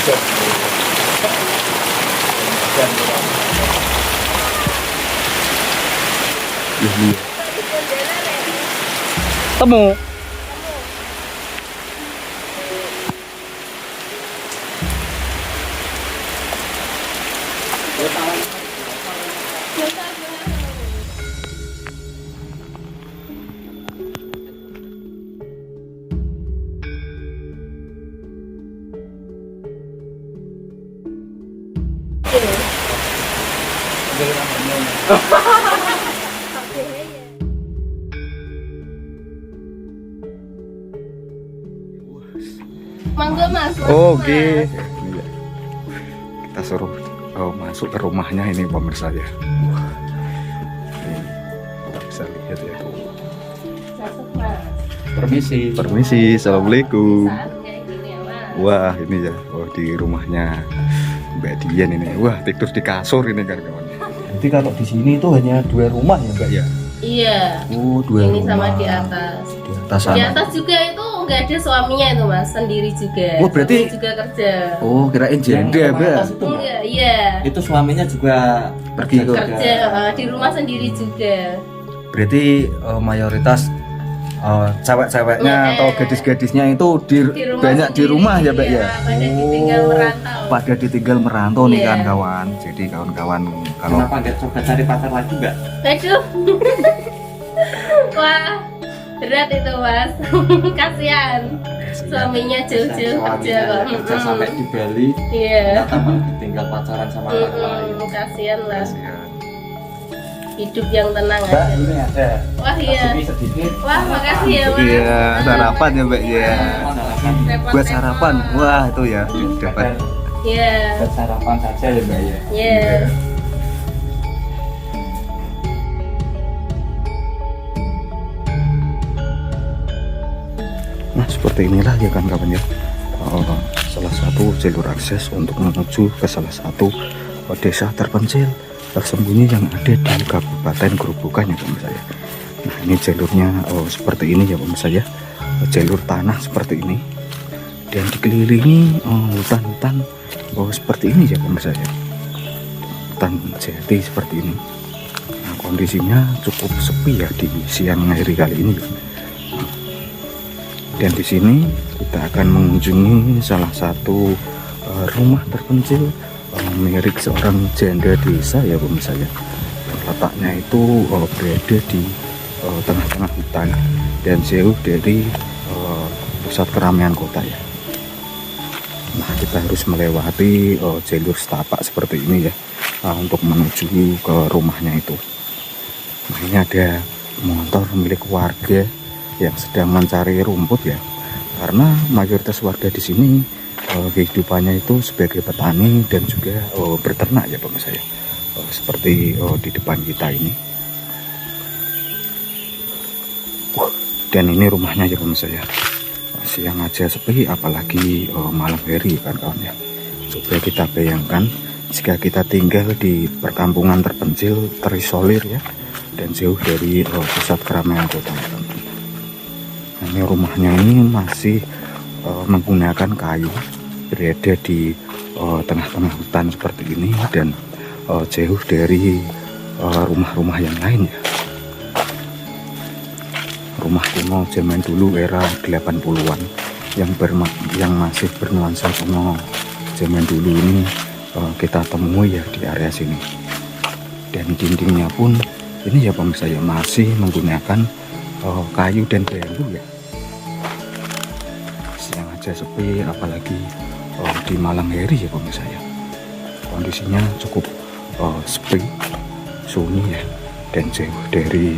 Temu. Mangga mas. Oke. Kita suruh masuk ke rumahnya ini pemirsa ya. Wah. Ini kita bisa lihat ya. Masuk mas. Permisi. Permisi. Assalamualaikum. Saat kayak gini ya mas. Wah ini ya. Oh di rumahnya Mbak Dian ini. Wah tidur di kasur ini kan kawan. Jadi kalau di sini itu hanya 2 rumah ya Mbak ya? Iya. Oh 2 Ini rumah. sama di atas. Di atas Di sana. atas juga itu nggak ada suaminya itu mas, sendiri juga. Oh, berarti- Suaminya juga kerja. Oh kirain janda ya Mbak. Enggak, iya. Itu suaminya juga Pergi ke Kerja di rumah sendiri juga. Berarti mayoritas cewek-ceweknya atau gadis-gadisnya itu banyak di sendiri, rumah ya Mbak ya? iya, pada ditinggal merantau. Pada ditinggal merantau nih Iya. kan kawan. Jadi kawan-kawan kalau kenapa nggak coba cari pacar lagi mbak? Aduh. Wah, berat itu mas. Kasihan. Suaminya jauh-jauh kerja kok. kerja sampai di Bali, Iya. ternyata malah ditinggal pacaran sama orang lain. Kasihan lah. kasihan. Hidup yang tenang Mbak, aja. ini ada Wah iya. sedikit. Wah makasih ya mas. Iya, sarapan ya Mbak ya. Sarapan. Buat sarapan. Wah, itu ya dapat. Iya. Buat sarapan saja ya mbak ya. Iya. Nah, seperti inilah ya kan kawan ya. Salah satu jalur akses untuk menuju ke salah satu desa terpencil tersembunyi yang ada di Kabupaten Grobogan ya pemirsa ya. Nah ini jalurnya seperti ini ya pemirsa ya, jalur tanah seperti ini dan dikelilingi hutan-hutan seperti ini ya pemirsa ya, hutan jati seperti ini. Nah kondisinya cukup sepi ya di siang hari kali ini ya. Dan di sini kita akan mengunjungi salah satu rumah terpencil milik seorang janda desa ya pemirsa ya. Letaknya itu berada di tengah-tengah hutan dan jauh dari pusat keramaian kota ya. Nah kita harus melewati jalur setapak seperti ini ya untuk menuju ke rumahnya itu. Nah ini ada motor milik warga yang sedang mencari rumput ya, karena mayoritas warga di sini kehidupannya itu sebagai petani dan juga berternak ya pemirsa ya, seperti di depan kita ini. Dan ini rumahnya ya pemirsa ya, siang aja sepi apalagi malam hari kan kawan ya. Coba kita bayangkan jika kita tinggal di perkampungan terpencil, terisolir ya, dan jauh dari pusat keramaian kota ya, teman-teman. Nah, ini rumahnya ini masih menggunakan kayu, berada di tengah-tengah hutan seperti ini dan jauh dari rumah-rumah yang lain ya. Rumah kuno zaman dulu era 80-an yang masih bernuansa kuno zaman dulu ini kita temui ya di area sini. Dan dindingnya pun ini ya pemirsa ya masih menggunakan kayu dan bambu ya. Siang aja sepi apalagi di malam hari ya pemirsa ya. Kondisinya cukup sepi, sunyi ya, dan jauh dari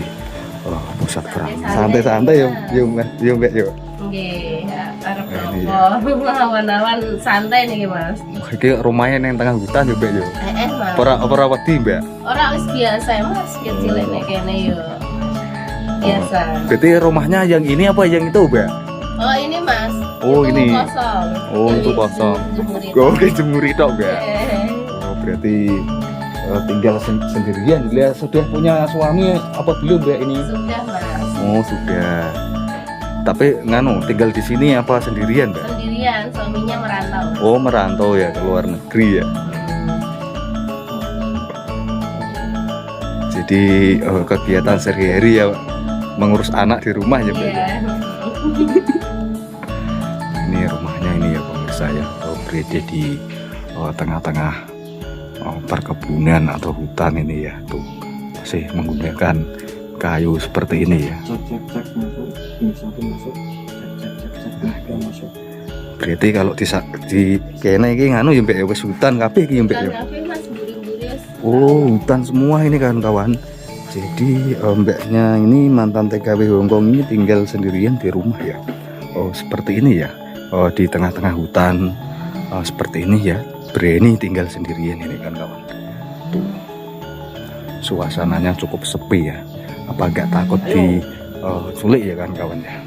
pusat keramaian. Santai-santai ya, yuk Mbak yuk. Nggih, arep Ini nopo? Awan-awan santai nih mas. Wah, iki rumahnya yang tengah hutan ya Mbak yuk. Mas. Ora wedi Mbak. Ora wis biasa mas, kecil nek kene yo. Biasa. Berarti rumahnya yang ini apa yang itu Mbak? Oh ini mas. Oh, itu ini. kosong. Oh, itu kosong. Oke, jemuri tok Mbak. Oh, berarti tinggal sendirian. Dia sudah punya suami apa belum Mbak ini? Sudah mas. Oh, sudah. Tapi nganu tinggal di sini apa sendirian, Mbak? Sendirian, suaminya merantau. Oh, merantau ya ke luar negeri ya. Jadi kegiatan sehari-hari ya mengurus anak di rumah ya, Mbak. Iya. Ini rumahnya ini ya pemirsa ya, berada di tengah-tengah perkebunan atau hutan ini ya. Tuh masih menggunakan kayu seperti ini ya. Cek masuk. Ini satu masuk. Cek masuk. Berarti kalau di kene iki nganu ya Mbak ya wis hutan kabeh iki ya Mbak ya. Tapi Mas buring-buring. Oh, hutan semua ini kawan-kawan. Jadi mbaknya ini mantan TKW Hongkong ini tinggal sendirian di rumah ya. Oh, seperti ini ya. Oh, di tengah-tengah hutan seperti ini ya. Berani tinggal sendirian ini kan kawan. Tuh. Suasananya cukup sepi ya. Apa enggak takut diculik ya kan kawan ya.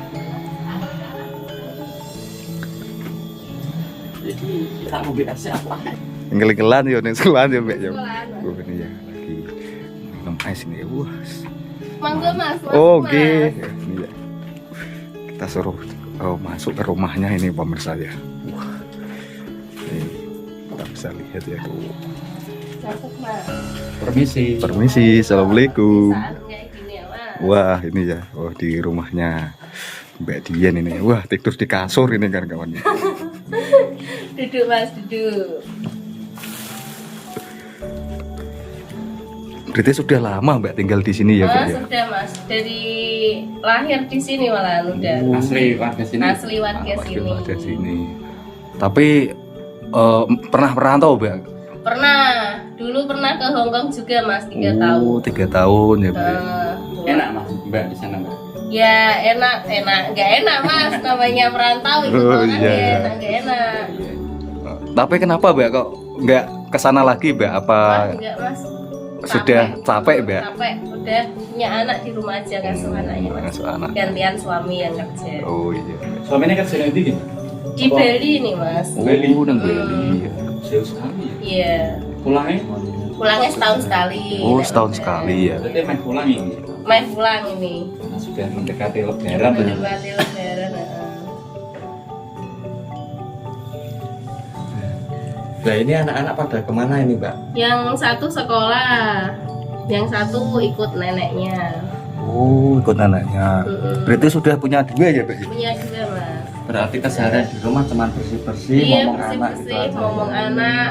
Jadi kita mau dikasih apa? Ngel-ngelan ya ning sekolahan ya Mbak ya. Sekolahan, Mas. Oh, ini ya lagi minum es ini. Wah. Mangga Mas. Oh, Mas. oke. Ini ya. Kita suruh masuk ke rumahnya ini pemirsa ya. Wah. Ini kita bisa lihat ya tuh. Masuk Mas. Permisi. Permisi, assalamualaikum. Saat kayak gini ya Mas. Wah, ini ya. Oh, di rumahnya Mbak Dian ini. Wah, tidur di kasur ini kan kawannya. Duduk Mas, duduk. Berarti sudah lama Mbak tinggal di sini ya, Mbak ya? Sudah Mas, dari lahir di sini malah udah. Asli warga sini. Asli warga sini. Ada sini. Tapi pernah merantau, Mbak? Pernah, dulu pernah ke Hongkong juga Mas, 3 tahun. Oh, 3 tahun ya, Mbak. Enak Mas, Mbak di sana Mbak. Ya enak, nggak enak Mas, namanya merantau itu Oh, kan iya. nggak enak. Tapi kenapa, Mbak, kok nggak kesana lagi, Mbak? Apa Mas, enggak Mas. sudah capek, Mbak? Capek, udah punya anak di rumah aja ngasuh anaknya Mas. Ngasuh anak. Gantian suami yang kerja. Oh iya. Suaminya kerja di sini. Di Bali nih Mas. Bali. Oh, nang Bali. Jauh sekali ya. Iya. Pulangnya? Pulangnya setahun sekali. Oh, setahun sekali ya. Berarti main pulang ini. Main pulang ini. Nah, sudah mendekati lebaran. Mendekati lebaran. Nah ini anak-anak pada kemana ini Mbak? Yang satu sekolah, yang satu ikut neneknya. Oh, ikut anaknya. Berarti sudah punya 2 ya, Mbak? Punya juga Mas. Berarti keseharian di rumah cuma bersih-bersih, Iya, ngomong anak itu bersih-bersih, aja. ngomong anak,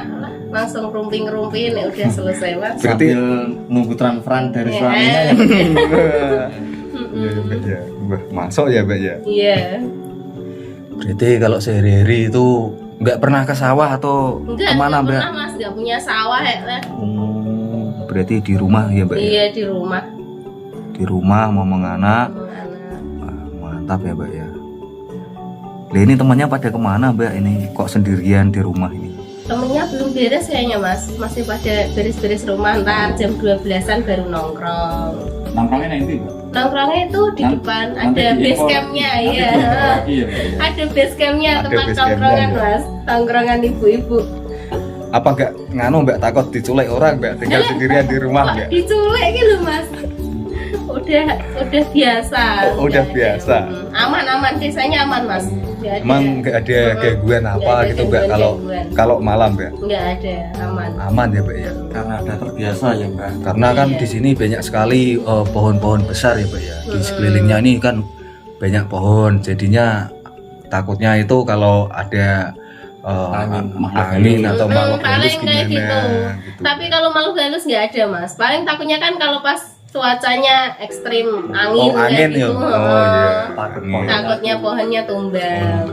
langsung rumping-rumpin, ya udah selesai Mas. Berarti- Sambil nunggu transferan dari Iya. suaminya ya. Iya, Mbak ya. Wah, masuk ya, Mbak ya. Iya. Berarti kalau sehari-hari itu nggak pernah ke sawah atau Enggak kemana, Mbak? pernah Mas, nggak punya sawah ya. Berarti di rumah ya, Mbak ya? Iya di rumah. Di rumah ngomong anak. Ngomong anak. Wah, mantap ya, Mbak ya. Lah ini temannya pada kemana, Mbak? Ini kok sendirian di rumah ini? Temennya belum beres kayaknya Mas, masih pada beres-beres rumah, ntar jam 12-an baru nongkrong. Nongkrongnya nanti Mbak? Nongkrongnya itu di Nanti- depan, nanti ada di base ekor. campnya, Nanti iya. di ekor lagi ya, Mbak, ya? Ada base campnya, Ada tempat base campnya, tongkrongan ya. Mas, tongkrongan ibu-ibu. Apa nggak nganu, Mbak, takut diculik orang, Mbak? Tinggal sendirian di rumah, Kok Mbak? diculik gitu Mas? Udah biasa. Oh, udah Nggak ada. biasa. Aman, desanya aman Mas. Nggak ada. Emang nggak ada gangguan Nggak apa ada gitu, Mbak? gangguan-gangguan. Kalau malam, Mbak? Nggak ada, aman. Aman ya, Mbak ya? Karena udah terbiasa ya Mbak. Karena kan Iya. di sini banyak sekali pohon-pohon besar ya, Mbak ya. Di sekelilingnya ini kan banyak pohon, jadinya takutnya itu kalau ada angin atau makhluk halus paling kayak gimana gitu. Tapi kalau makhluk halus nggak ada Mas. Paling takutnya kan kalau pas cuacanya ekstrim angin, Oh, angin kayak ya. gitu. Oh iya. Takut Angin. Takutnya pohonnya tumbang.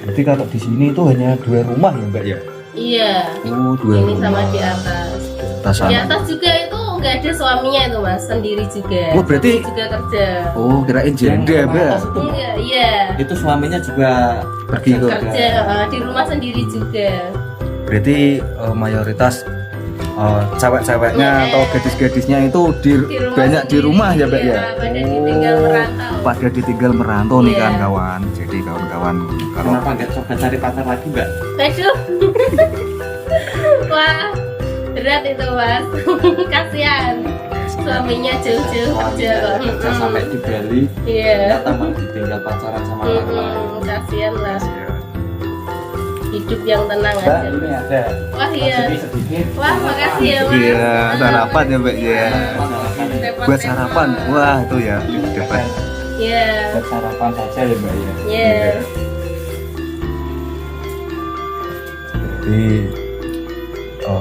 Berarti kalau di sini itu hanya 2 rumah ya, Mbak ya? Iya. Oh, 2 Ini rumah. sama di atas. Atas Di sana. atas juga itu nggak ada suaminya itu Mas, sendiri juga. Oh, berarti- Suami juga kerja. Oh, kirain janda, Yang Mbak. atas itu, Enggak, iya. itu suaminya juga Pergi ke. Kerja di rumah sendiri juga. Berarti mayoritas cewek-ceweknya Iya. atau gadis-gadisnya itu banyak di sendiri, rumah ya, Mbak ya? iya, pada ditinggal merantau. Pada ditinggal merantau nih Iya. kan kawan. Jadi kawan-kawan kalau kenapa nggak coba cari pacar lagi Mbak? Aduh. Wah, berat itu Mas. Kasihan. suaminya jauh-jauh kerja kok. kerja sampai di Bali, Iya. ternyata malah ditinggal pacaran sama orang lain. Kasihan lah. Hidup yang tenang Mbak, aja. ini ada Wah iya. sedikit. Wah makasih ya mas. Iya, sarapan ya Mbak ya. Repot-repot. Buat sarapan. Wah, itu ya. Dapat. Iya. Buat sarapan saja ya Mbak ya. Iya. Jadi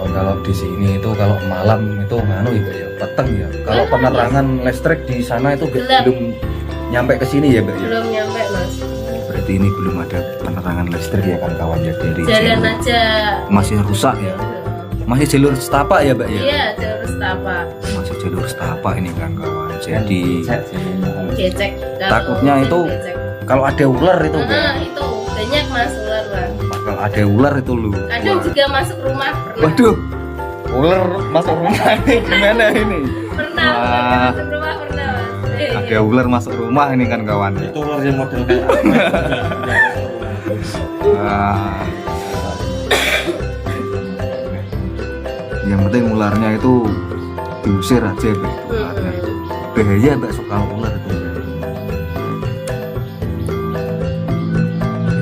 kalau di sini itu kalau malam itu nganu itu ya peteng ya. Kalau penerangan listrik di sana itu Gelap. belum nyampe ke sini ya Mbak ya. Belum nyampe mas. Berarti ini belum ada penerangan listrik ya kan kawan ya dari Jalan jalur. aja. Masih rusak ya. Masih jalur setapak ya Mbak ya. Iya jalur setapak. Masih jalur setapak ini kan kawan. Jadi Becek. Takutnya itu becek. kalau ada ular itu Mbak. Nah itu banyak mas ular mas. Kalau ada ular itu lu. Kadang Wah. juga masuk rumah pernah. Waduh. Ular masuk rumah ini gimana ini? Pernah. Wah. Masuk rumah pernah mas. Ada ular masuk rumah ini kan kawan. Itu ular yang model kayak apa? Ah. Yang penting ularnya itu diusir aja Mbak. Ularnya itu. Bahaya Mbak soal ular itu.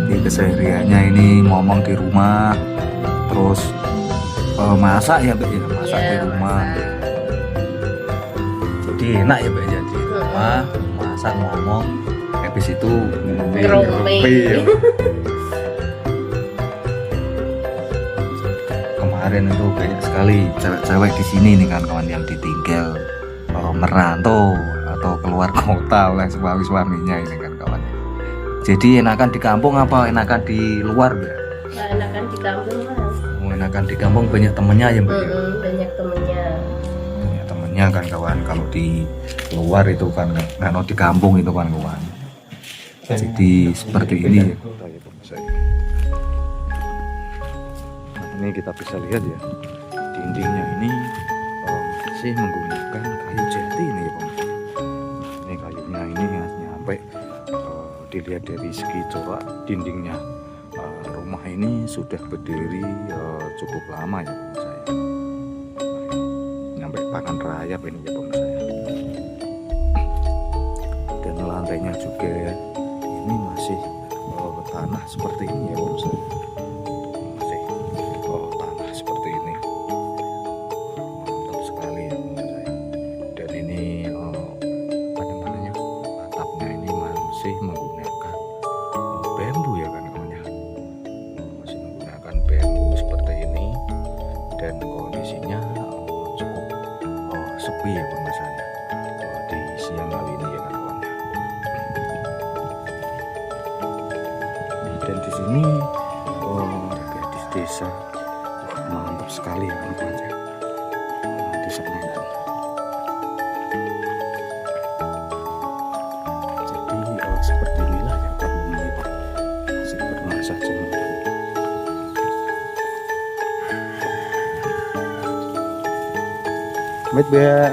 Jadi kesehariannya ini ngomong di rumah, terus masak ya Mbak ya, masak Iya, di rumah. masak. Jadi enak ya Mbak ya di rumah, masak ngomong, habis itu Ngerumpi. ya. Kemarin itu banyak sekali cewek-cewek di sini nih kan kawan yang ditinggal merantau atau keluar kota oleh suami-suaminya ini kan kawan. Jadi enakan di kampung apa enakan di luar Mbak? Nah, enakan di kampung mas. Enakan di kampung banyak temennya ya Mbak? Banyak temennya. Banyak temennya kan kawan. Kalau di luar itu kan kalau di kampung itu kan kawan. Jadi seperti ini ya. Nah, ini kita bisa lihat ya, dindingnya ini masih menggunakan kayu jati ini ya Pak. Ini kayunya ini nyampe dilihat dari segi corak dindingnya. Rumah ini sudah berdiri cukup lama ya Pak saya. Nyampe pakan rayap ini ya Pak saya. Dan lantainya juga ya, ini masih tanah seperti ini ya Pak saya. Masih tanah seperti ini. Mantap sekali ya Pak saya. Dan ini apa namanya, atapnya ini masih menggunakan bambu ya kan kawan ya. Masih menggunakan bambu seperti ini. Dan kondisinya cukup sepi ya Pak saya. Di siang hari ini ya kan kawan ya. Dan di sini gadis desa mantap sekali ya kawan ya. Di sana itu. Jadi seperti inilah ya kampung ini Pak. Masih bermasa jenuh. Met Mbak.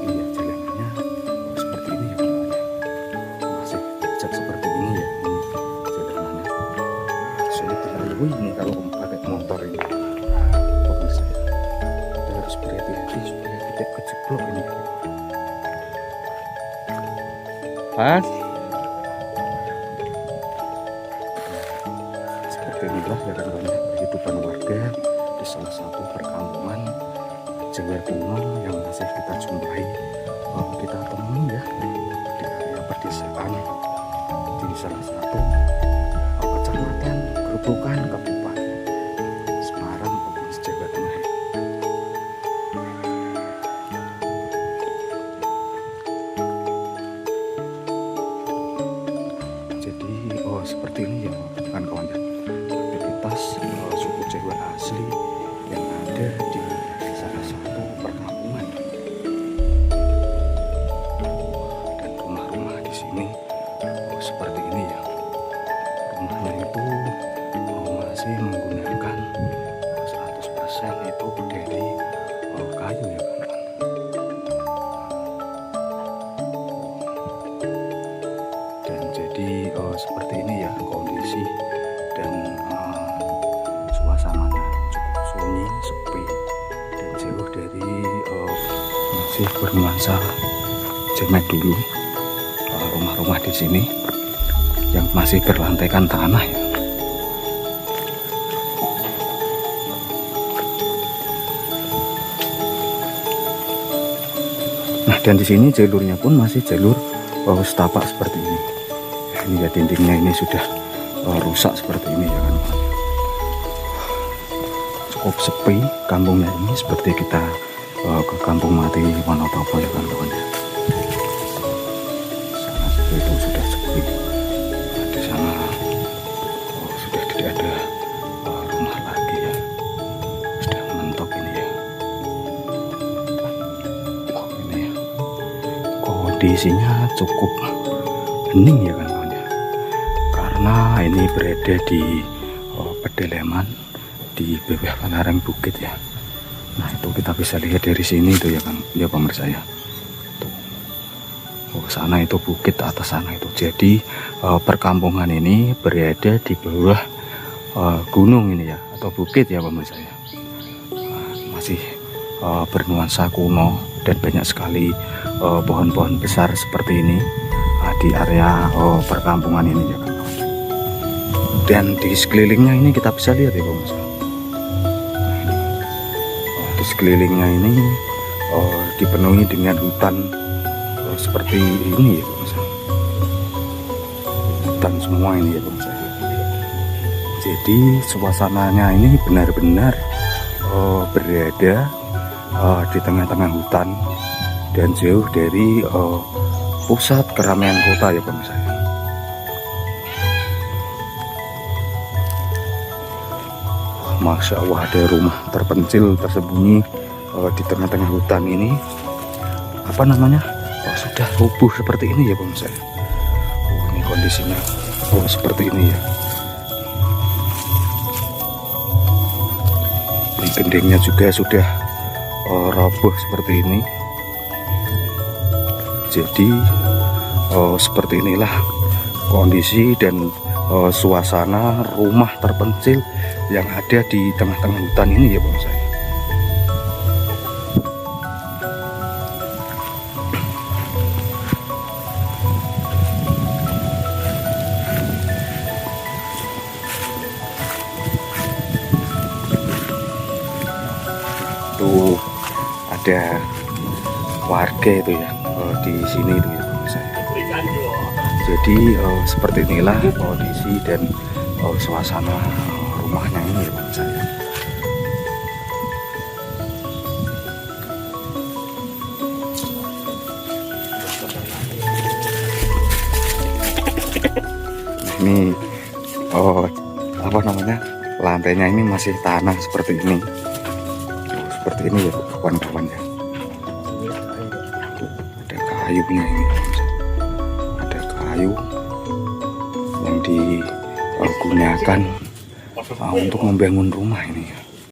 Iya jalanannya seperti ini ya kawan ya. Masih becek seperti ini ya jalanannya. Sulit dilalui ini kalau pakai motor ini. Pemirsa ya. Kita harus berhati-hati supaya tidak kejeblok ini. Pas. Seperti inilah ya kawan ya, kehidupan warga di salah satu perkampungan Jawa kuno yang masih kita jumpai, kita temui ya di area pedesaan di salah satu kecamatan Grobogan Kabupaten Semarang Provinsi Jawa Tengah. Jadi seperti ini ya kan kawan ya, aktivitas suku Jawa asli yang ada di salah satu perkampungan. Dan rumah-rumah di sini seperti ini ya, rumahnya itu masih menggunakan 100% itu dari kayu ya kan. Dan jadi seperti ini ya kondisi dan suasananya cukup sunyi, sepi. masih bernuansa cemek dulu. Rumah-rumah di sini yang masih berlantaikan tanah ya. Nah, dan di sini jalurnya pun masih jalur setapak seperti ini. Ini ya dindingnya ini sudah rusak seperti ini ya kan. Cukup sepi kampungnya ini, seperti kita ke Kampung Mati Wonotobo ya kan kawan ya. Sana itu sudah sepi. Di sana sudah tidak ada rumah lagi ya. Sudah mentok ini ya. Ini ya. Kondisinya cukup hening ya kan kawan ya. Karena ini berada di pedalaman di bawah Panareng Bukit ya. Nah, itu kita bisa lihat dari sini itu ya kan, ya pemirsa ya. Tuh. Sana itu bukit, atas sana itu. Jadi perkampungan ini berada di bawah gunung ini ya, atau bukit ya pemirsa ya. Masih bernuansa kuno dan banyak sekali pohon-pohon besar seperti ini di area perkampungan ini ya kan. Dan di sekelilingnya ini kita bisa lihat ya pemirsa. Di sekelilingnya ini dipenuhi dengan hutan seperti ini ya pemirsa. Hutan semua ini ya pemirsa. Jadi suasananya ini benar-benar berada di tengah-tengah hutan dan jauh dari pusat keramaian kota ya pemirsa. Masya Allah, ada rumah terpencil tersembunyi di tengah-tengah hutan ini. Apa namanya? Sudah rubuh seperti ini ya pemirsa. Ini kondisinya seperti ini ya. Ini gendengnya juga sudah roboh seperti ini. Jadi seperti inilah kondisi dan suasana rumah terpencil yang ada di tengah-tengah hutan ini ya pemirsa. Tuh ada warga itu ya di sini itu ya pemirsa. Jadi seperti inilah kondisi dan suasana rumahnya ini ya pemirsa. Ini apa namanya, lantainya ini masih tanah seperti ini. Seperti ini ya kawan-kawan ya. Ada kayunya ini. Ada kayu yang digunakan untuk membangun rumah ini ya.